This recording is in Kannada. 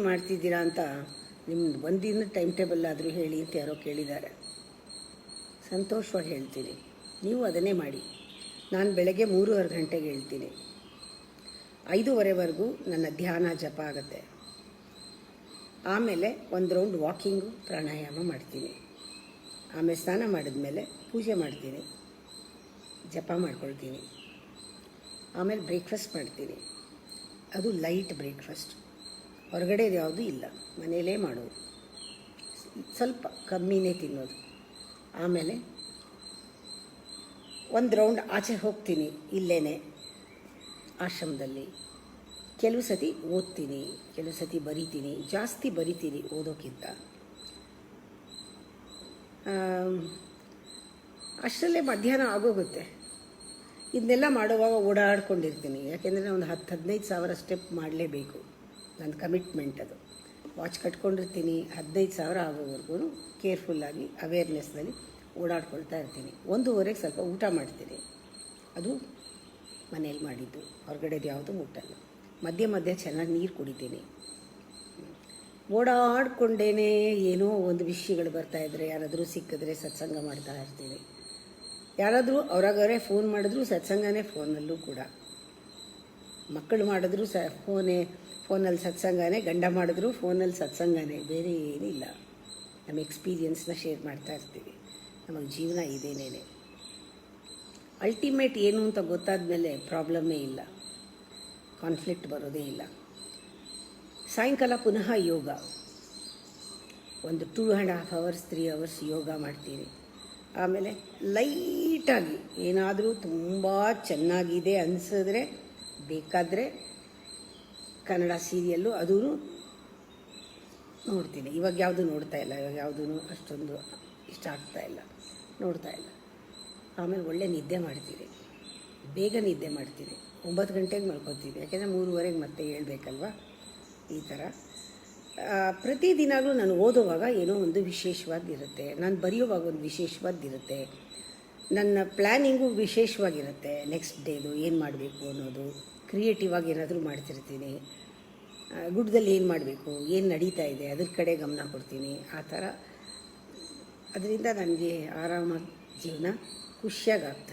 ಮಾಡ್ತಿದ್ದೀರಾ ಅಂತ ನಿಮ್ದು ಒಂದಿನ ಟೈಮ್ ಟೇಬಲ್ ಆದರೂ ಹೇಳಿ ಅಂತ ಯಾರೋ ಕೇಳಿದ್ದಾರೆ. ಸಂತೋಷವಾಗಿ ಹೇಳ್ತೀನಿ, ನೀವು ಅದನ್ನೇ ಮಾಡಿ. ನಾನು ಬೆಳಗ್ಗೆ 3:30 ಗಂಟೆಗೆ ಹೇಳ್ತೀನಿ. 5:30ವರೆಗೂ ನನ್ನ ಧ್ಯಾನ ಜಪ ಆಗುತ್ತೆ. ಆಮೇಲೆ ಒಂದು ರೌಂಡ್ ವಾಕಿಂಗು ಪ್ರಾಣಾಯಾಮ ಮಾಡ್ತೀನಿ. ಆಮೇಲೆ ಸ್ನಾನ ಮಾಡಿದ್ಮೇಲೆ ಪೂಜೆ ಮಾಡ್ತೀನಿ, ಜಪ ಮಾಡ್ಕೊಳ್ತೀನಿ. ಆಮೇಲೆ ಬ್ರೇಕ್ಫಾಸ್ಟ್ ಮಾಡ್ತೀನಿ. ಅದು ಲೈಟ್ ಬ್ರೇಕ್ಫಾಸ್ಟ್, ಹೊರಗಡೆದು ಯಾವುದೂ ಇಲ್ಲ, ಮನೆಯಲ್ಲೇ ಮಾಡೋದು, ಸ್ವಲ್ಪ ಕಮ್ಮಿನೇ ತಿನ್ನೋದು. ಆಮೇಲೆ ಒಂದು ರೌಂಡ್ ಆಚೆ ಹೋಗ್ತೀನಿ, ಇಲ್ಲೇ ಆಶ್ರಮದಲ್ಲಿ. ಕೆಲವು ಸತಿ ಓದ್ತೀನಿ, ಕೆಲವು ಸತಿ ಬರಿತೀನಿ, ಜಾಸ್ತಿ ಬರಿತೀನಿ ಓದೋಕ್ಕಿಂತ. ಅಷ್ಟರಲ್ಲೇ ಮಧ್ಯಾಹ್ನ ಆಗೋಗುತ್ತೆ. ಇದನ್ನೆಲ್ಲ ಮಾಡುವಾಗ ಓಡಾಡ್ಕೊಂಡಿರ್ತೀನಿ, ಯಾಕೆಂದರೆ ಒಂದು 10-15 ಸಾವಿರ ಸ್ಟೆಪ್ ಮಾಡಲೇಬೇಕು. ನನ್ನ ಕಮಿಟ್ಮೆಂಟ್ ಅದು. ವಾಚ್ ಕಟ್ಕೊಂಡಿರ್ತೀನಿ. 15 ಸಾವಿರ ಆಗೋವರೆಗೂ ಕೇರ್ಫುಲ್ಲಾಗಿ ಅವೇರ್ನೆಸ್ನಲ್ಲಿ ಓಡಾಡ್ಕೊಳ್ತಾ ಇರ್ತೀನಿ. 1:30ಗೆ ಸ್ವಲ್ಪ ಊಟ ಮಾಡ್ತೀನಿ, ಅದು ಮನೇಲಿ ಮಾಡಿದ್ದು, ಹೊರಗಡೆದು ಯಾವುದೂ ಮುಟ್ಟಲ್ಲ. ಮಧ್ಯೆ ಮಧ್ಯೆ ಚೆನ್ನಾಗಿ ನೀರು ಕುಡಿತೀನಿ. ಓಡಾಡ್ಕೊಂಡೇ ಏನೋ ಒಂದು ವಿಷಯಗಳು ಬರ್ತಾಯಿದ್ರೆ, ಯಾರಾದರೂ ಸಿಕ್ಕಿದ್ರೆ ಸತ್ಸಂಗ ಮಾಡ್ತಾ ಇರ್ತೀನಿ. ಯಾರಾದರೂ ಅವ್ರಾಗವರೇ ಫೋನ್ ಮಾಡಿದ್ರು ಸತ್ಸಂಗನೇ, ಫೋನಲ್ಲೂ ಕೂಡ. ಮಕ್ಕಳು ಮಾಡಿದ್ರು ಫೋನಲ್ಲಿ ಸತ್ಸಂಗನೇ, ಗಂಡ ಮಾಡಿದ್ರು ಫೋನಲ್ಲಿ ಸತ್ಸಂಗನೇ, ಬೇರೆ ಏನಿಲ್ಲ. ನಮ್ಮ ಎಕ್ಸ್ಪೀರಿಯನ್ಸ್ನ ಶೇರ್ ಮಾಡ್ತಾ ಇರ್ತೀವಿ. ನಮಗೆ ಜೀವನ ಇದೇನೇ. ಅಲ್ಟಿಮೇಟ್ ಏನು ಅಂತ ಗೊತ್ತಾದ ಮೇಲೆ ಪ್ರಾಬ್ಲಮ್ಮೇ ಇಲ್ಲ, ಕಾನ್ಫ್ಲಿಕ್ಟ್ ಬರೋದೇ ಇಲ್ಲ. ಸಾಯಂಕಾಲ ಪುನಃ ಯೋಗ, ಒಂದು 2.5 hours 3 hours ಯೋಗ ಮಾಡ್ತೀನಿ. ಆಮೇಲೆ ಲೈಟಾಗಿ ಏನಾದರೂ ತುಂಬ ಚೆನ್ನಾಗಿದೆ ಅನಿಸಿದ್ರೆ ಬೇಕಾದರೆ ಕನ್ನಡ ಸೀರಿಯಲ್ಲು ಅದೂ ನೋಡ್ತೀನಿ. ಇವಾಗ ಯಾವುದೂ ನೋಡ್ತಾ ಇಲ್ಲ, ಇವಾಗ ಯಾವುದೂ ಅಷ್ಟೊಂದು ಇಷ್ಟ ಆಗ್ತಾಯಿಲ್ಲ, ನೋಡ್ತಾ ಇಲ್ಲ. ಆಮೇಲೆ ಒಳ್ಳೆ ನಿದ್ದೆ ಮಾಡ್ತೀನಿ, ಬೇಗ ನಿದ್ದೆ ಮಾಡ್ತೀನಿ. 9 ಗಂಟೆಗೆ ಮಲ್ಕೊತೀನಿ, ಯಾಕೆಂದರೆ 3:30ಗೆ ಮತ್ತೆ ಹೇಳ್ಬೇಕಲ್ವ. ಈ ಥರ ಪ್ರತಿದಿನಾಗಲೂ ನಾನು ಓದುವಾಗ ಏನೋ ಒಂದು ವಿಶೇಷವಾಗಿರುತ್ತೆ, ನಾನು ಬರೆಯುವಾಗ ಒಂದು ವಿಶೇಷವಾಗಿರುತ್ತೆ, ನನ್ನ ಪ್ಲ್ಯಾನಿಂಗು ವಿಶೇಷವಾಗಿರುತ್ತೆ. ನೆಕ್ಸ್ಟ್ ಡೇದು ಏನು ಮಾಡಬೇಕು ಅನ್ನೋದು, ಕ್ರಿಯೇಟಿವ್ ಆಗಿ ಏನಾದರೂ ಮಾಡ್ತಿರ್ತೀನಿ. ಗುಡ್ಡದಲ್ಲಿ ಏನು ಮಾಡಬೇಕು, ಏನು ನಡೀತಾ ಇದೆ ಅದ್ರ ಕಡೆ ಗಮನ ಕೊಡ್ತೀನಿ. ಆ ಥರ ಅದರಿಂದ ನನಗೆ ಆರಾಮಾಗಿ ಜೀವನ ಖುಷಿಯಾಗಿ ಆಗ್ತಾಯಿದೆ.